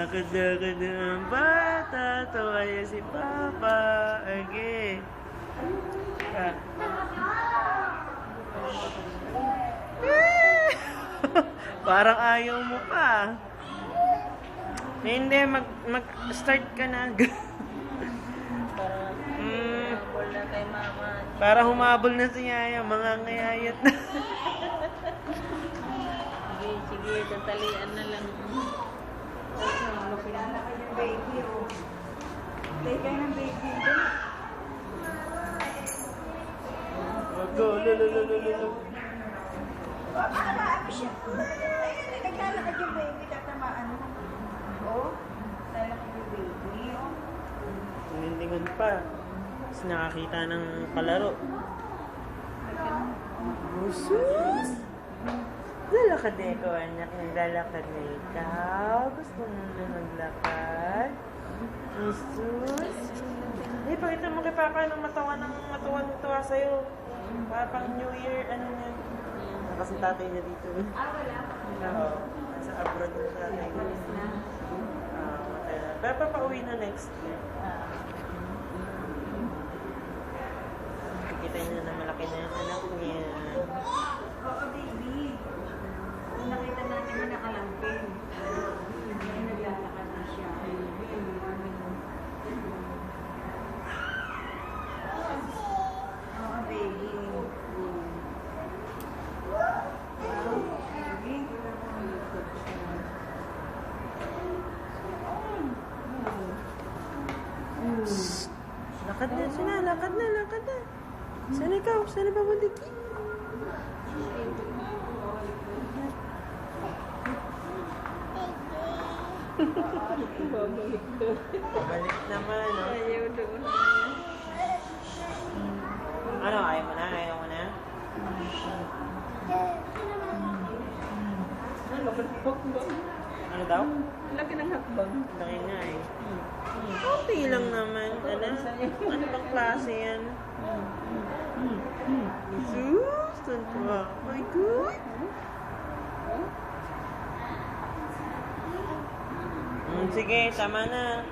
Lakad-lakad ng bata, tuwaya si Papa. Okay. Ah. Parang ayaw mo pa. Hindi, mag-start ka na. Humabol na kay mama. Para humabol na si Yaya, mga ngayayat na. Sige, tatalian na lang. Pinala kayo ng baby, oh. Play kayo ng baby. Go, lululululul. Tatamaan mo siya. Ayun, naglalakad yung baby, tatamaan mo. Oh, lalakad yung baby, oh. Tumintingan pa. Tapos nakakita ng kalaro. Sus! Lalakad na ikaw, anak. Naglalakad na ikaw. Gusto mo na maglakad? Sus! Eh, pakita mo kay Papa ng matawang tuwa sa'yo. Para pang New Year, ano niya. Kasi tatay niya dito. Wala. Oo. Sa abroad na siya. Pero papauwi na next year. Kita niyo na malaki na yung anak niya. Oo, baby. Nakita natin na nakalampin. Naglalakad na siya. Oo, baby. Lakad na sila, lakad na. Saan ikaw? Saan ba bundiki? Babalik doon. Balik naman, no? Ayaw doon. Ano, ayaw mo na? Ayaw mo na? Hakbang. Ano daw? Laki ng hakbang. Laki nga eh. Okay lang naman. Ano bang klase yan? Sus! Tantua. Oh my God! Sige, tama na.